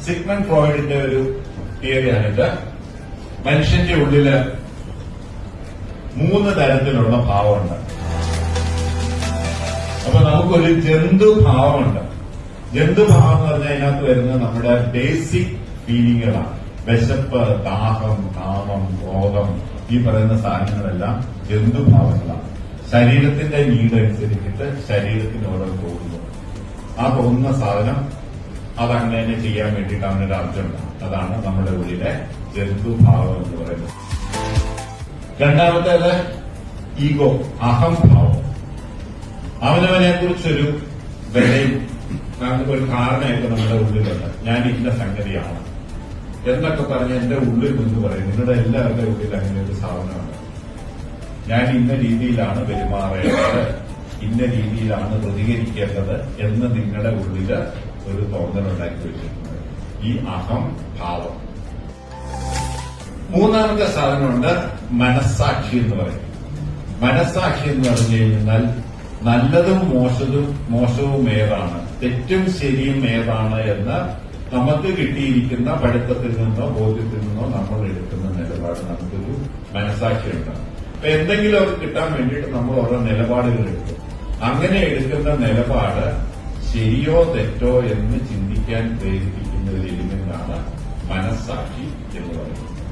Sigmund ഫ്രോയിഡിന്റെ ഒരു തിയറിയാണിത്. മനുഷ്യന്റെ ഉള്ളില് 3 തരത്തിലുള്ള ഭാവമുണ്ട്. അപ്പൊ നമുക്കൊരു ജന്തുഭാവമുണ്ട്. ജന്തുഭാവം എന്ന് പറഞ്ഞാൽ അതിനകത്ത് വരുന്നത് നമ്മുടെ ബേസിക് ഫീലിങ്ങുകളാണ്. വിശപ്പ്, ദാഹം, കാമം, ക്രോധം, ഈ പറയുന്ന സാധനങ്ങളെല്ലാം ജന്തുഭാവങ്ങളാണ്. ശരീരത്തിന്റെ നീഡ് അനുസരിച്ചിട്ട് ശരീരത്തിന് ഓരോ തോന്നുന്നു. ആ തോന്നുന്ന സാധനം അതങ്ങനെ തന്നെ ചെയ്യാൻ വേണ്ടിയിട്ട് അവനൊരു അർജുണ്ട്. അതാണ് നമ്മുടെ ഉള്ളിലെ ജന്തുഭാവം എന്ന് പറയുന്നത്. രണ്ടാമത്തേത് ഈഗോ, അഹംഭാവം. അവനവനെ കുറിച്ചൊരു വിലയും ഒരു ധാരണയൊക്കെ നമ്മുടെ ഉള്ളിലുണ്ട്. ഞാൻ ഇന്ന സംഗതിയാണ് എന്നൊക്കെ പറഞ്ഞ് എന്റെ ഉള്ളിൽ നിന്ന് പറയും. നിങ്ങളുടെ എല്ലാവരുടെ ഉള്ളിൽ അങ്ങനെ ഒരു സാധനമാണ്. ഞാൻ ഇന്ന രീതിയിലാണ് പെരുമാറേണ്ടത്, ഇന്ന രീതിയിലാണ് പ്രതികരിക്കേണ്ടത് എന്ന് നിങ്ങളുടെ ഉള്ളില് ഒരു തോന്നലുണ്ടാക്കി വെച്ചിട്ടുണ്ട്. ഈ അഹംഭാവം. മൂന്നാമത്തെ സാധനമുണ്ട് മനസ്സാക്ഷി എന്ന് പറയും. മനസ്സാക്ഷി എന്ന് പറഞ്ഞു കഴിഞ്ഞാൽ നല്ലതും മോശവും ഏതാണ്, തെറ്റും ശരിയും ഏതാണ് എന്ന് നമുക്ക് കിട്ടിയിരിക്കുന്ന പഠിത്തത്തിൽ നിന്നോ ബോധ്യത്തിൽ നിന്നോ നമ്മൾ എടുക്കുന്ന നിലപാട് നമുക്കൊരു മനസ്സാക്ഷിയുണ്ട്. അപ്പൊ എന്തെങ്കിലും അത് കിട്ടാൻ വേണ്ടിയിട്ട് നമ്മൾ ഓരോ നിലപാടുകൾ എടുക്കും. അങ്ങനെ എടുക്കുന്ന നിലപാട് ശരിയോ തെറ്റോ എന്ന് ചിന്തിക്കാൻ പ്രേരിപ്പിക്കുന്ന ഒരു എലിമെന്റാണ് മനസ്സാക്ഷി എന്ന് പറയുന്നത്.